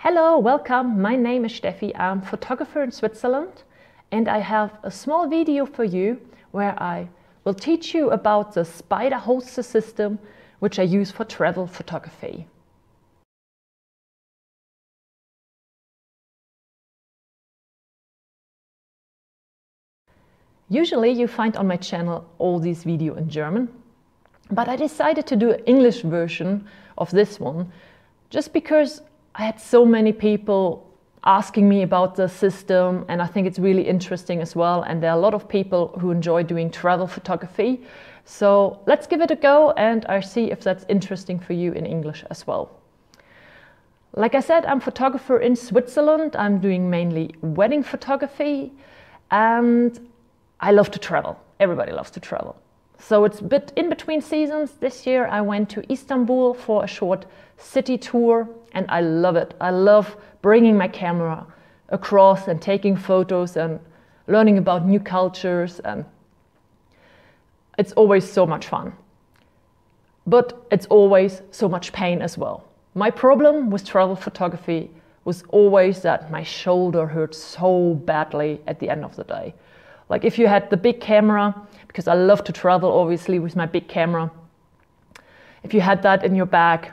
Hello, welcome. My name is Steffi. I'm a photographer in Switzerland, and I have a small video for you where I will teach you about the Spyder holster system, which I use for travel photography. Usually you find on my channel all these videos in German, but I decided to do an English version of this one just because I had so many people asking me about the system, and I think it's really interesting as well, and there are a lot of people who enjoy doing travel photography. So let's give it a go, and I'll see if that's interesting for you in English as well. Like I said, I'm a photographer in Switzerland. I'm doing mainly wedding photography, and I love to travel. Everybody loves to travel. So it's a bit in between seasons. This year I went to Istanbul for a short city tour, and I love it. I love bringing my camera across and taking photos and learning about new cultures, and it's always so much fun. But it's always so much pain as well. My problem with travel photography was always that my shoulder hurt so badly at the end of the day. Like if you had the big camera, because I love to travel obviously with my big camera, if you had that in your bag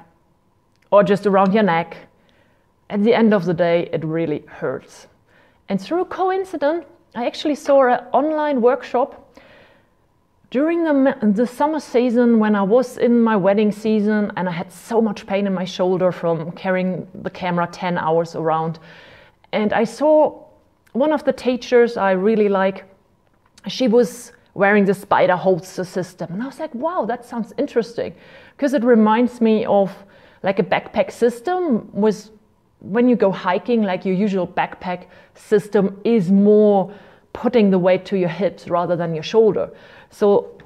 or just around your neck, at the end of the day it really hurts. And through a coincidence, I actually saw an online workshop during the summer season when I was in my wedding season, and I had so much pain in my shoulder from carrying the camera 10 hours around. And I saw one of the teachers I really like. She was wearing the Spyder holster system, and I was like, wow, that sounds interesting, because it reminds me of like a backpack system. Was when you go hiking, like your usual backpack system is more putting the weight to your hips rather than your shoulder. So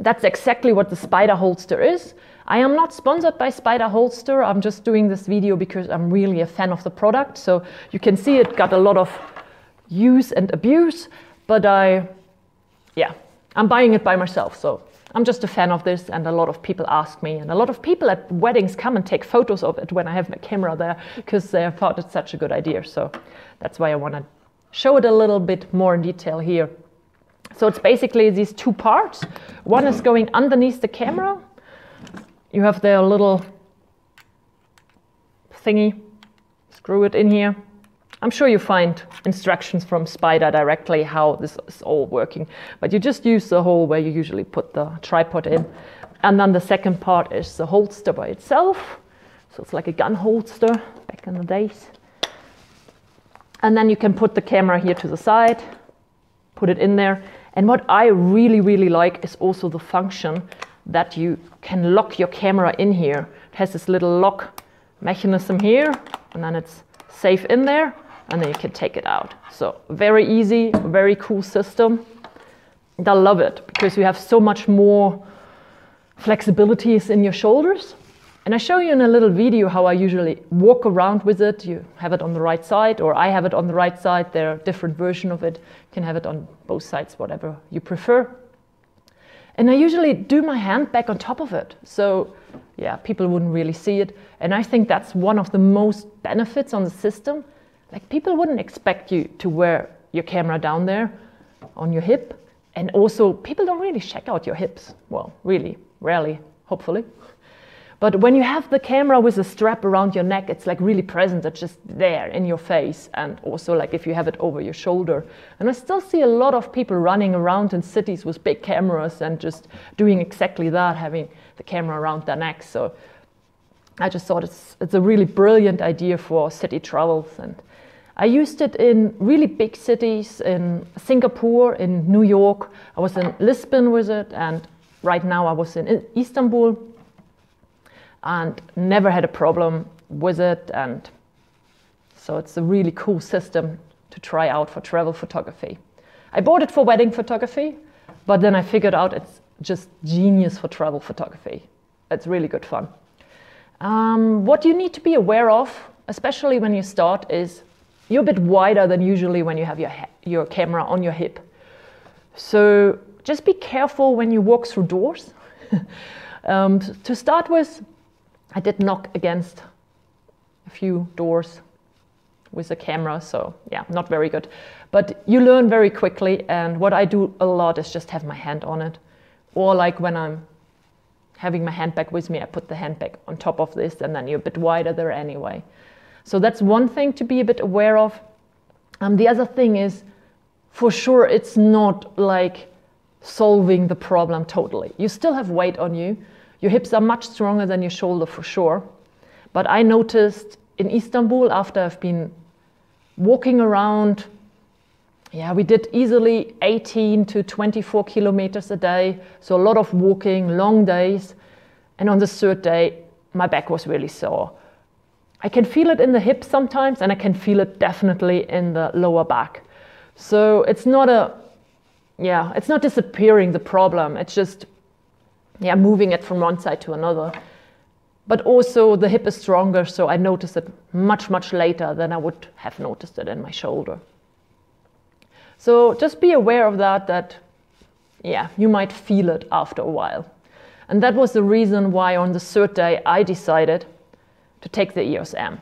that's exactly what the Spyder holster is. I am not sponsored by Spyder holster. I'm just doing this video because I'm really a fan of the product. So you can see it got a lot of use and abuse. But I'm buying it by myself, so I'm just a fan of this, and a lot of people ask me, and a lot of people at weddings come and take photos of it when I have my camera there, because they thought it's such a good idea. So that's why I want to show it a little bit more in detail here. So it's basically these two parts. One is going underneath the camera. You have their little thingy, screw it in here. I'm sure you find instructions from Spyder directly how this is all working, but you just use the hole where you usually put the tripod in. And then the second part is the holster by itself. So it's like a gun holster back in the days. And then you can put the camera here to the side, put it in there. And what I really, really like is also the function that you can lock your camera in here. It has this little lock mechanism here, and then it's safe in there, and then you can take it out. So very easy, very cool system. And I love it because you have so much more flexibilities in your shoulders. And I show you in a little video how I usually walk around with it. You have it on the right side, or I have it on the right side. There are different versions of it. You can have it on both sides, whatever you prefer. And I usually do my hand back on top of it. So yeah, people wouldn't really see it. And I think that's one of the most benefits on the system. Like people wouldn't expect you to wear your camera down there on your hip. And also people don't really check out your hips. Well, really, rarely, hopefully. But when you have the camera with a strap around your neck, it's like really present. It's just there in your face. And also like if you have it over your shoulder. And I still see a lot of people running around in cities with big cameras and just doing exactly that, having the camera around their neck. So I just thought it's a really brilliant idea for city travels. And I used it in really big cities, in Singapore, in New York. I was in Lisbon with it, and right now I was in Istanbul, and never had a problem with it. And so it's a really cool system to try out for travel photography. I bought it for wedding photography, but then I figured out it's just genius for travel photography. It's really good fun. What you need to be aware of, especially when you start, is you're a bit wider than usually when you have your camera on your hip. So just be careful when you walk through doors. To start with, I did knock against a few doors with a camera, so yeah, not very good. But you learn very quickly, and what I do a lot is just have my hand on it. Or like when I'm having my handbag with me, I put the handbag on top of this, and then you're a bit wider there anyway. So that's one thing to be a bit aware of. The other thing is, for sure, it's not like solving the problem totally. You still have weight on you. Your hips are much stronger than your shoulder for sure. But I noticed in Istanbul, after I've been walking around, yeah, we did easily 18 to 24 kilometers a day. So a lot of walking, long days. And on the third day, my back was really sore. I can feel it in the hips sometimes, and I can feel it definitely in the lower back. So it's not it's not disappearing, the problem. It's just, yeah, moving it from one side to another. But also the hip is stronger, so I notice it much, much later than I would have noticed it in my shoulder. So just be aware of that, yeah, you might feel it after a while. And that was the reason why on the third day I decided to take the EOS M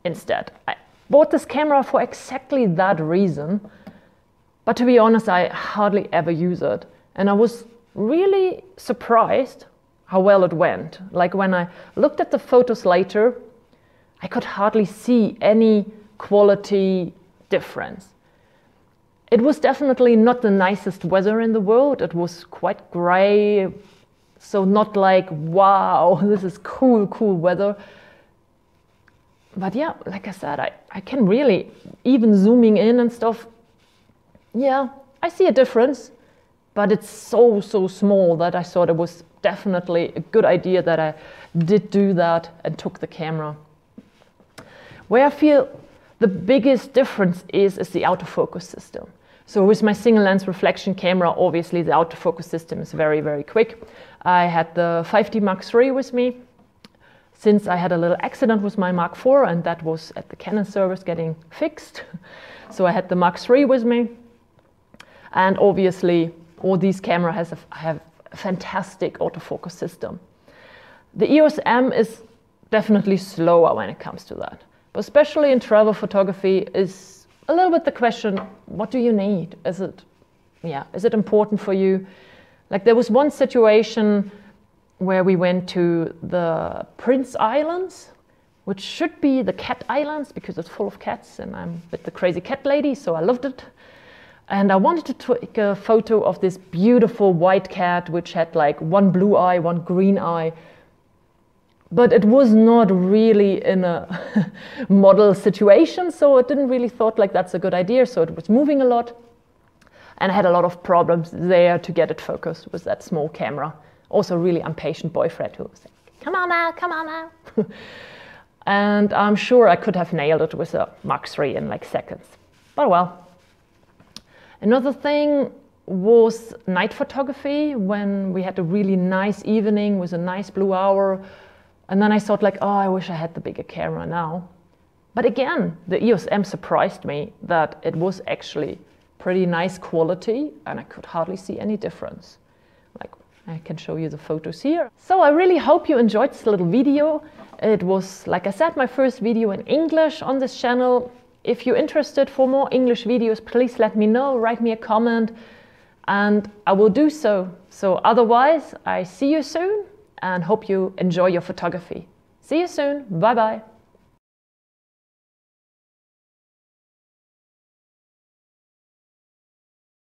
instead. I bought this camera for exactly that reason, but to be honest, I hardly ever use it. And I was really surprised how well it went. Like when I looked at the photos later, I could hardly see any quality difference. It was definitely not the nicest weather in the world. It was quite gray, so not like, wow, this is cool weather. But yeah, like I said, I can really, even zooming in and stuff, yeah, I see a difference, but it's so small that I thought it was definitely a good idea that I did do that and took the camera. Where I feel the biggest difference is the autofocus system. So with my single lens reflection camera, obviously the autofocus system is very quick. I had the 5D Mark III with me, since I had a little accident with my Mark IV, and that was at the Canon service getting fixed. So I had the Mark III with me. And obviously, all these cameras have a fantastic autofocus system. The EOS M is definitely slower when it comes to that. But especially in travel photography is a little bit the question, what do you need? Is it important for you? Like there was one situation where we went to the Prince Islands, which should be the cat islands because it's full of cats, and I'm with the crazy cat lady, so I loved it. And I wanted to take a photo of this beautiful white cat, which had like one blue eye, one green eye. But it was not really in a model situation, so it didn't really thought like that's a good idea. So it was moving a lot, and I had a lot of problems there to get it focused with that small camera. Also really impatient boyfriend who was saying, come on now. And I'm sure I could have nailed it with a Mark III in like seconds. But well. Another thing was night photography, when we had a really nice evening with a nice blue hour. And then I thought like, oh, I wish I had the bigger camera now. But again, the EOS M surprised me that it was actually pretty nice quality, and I could hardly see any difference. Like, I can show you the photos here. So I really hope you enjoyed this little video. It was, like I said, my first video in English on this channel. If you're interested for more English videos, please let me know, write me a comment, and I will do so. So otherwise, I see you soon and hope you enjoy your photography. See you soon. Bye bye.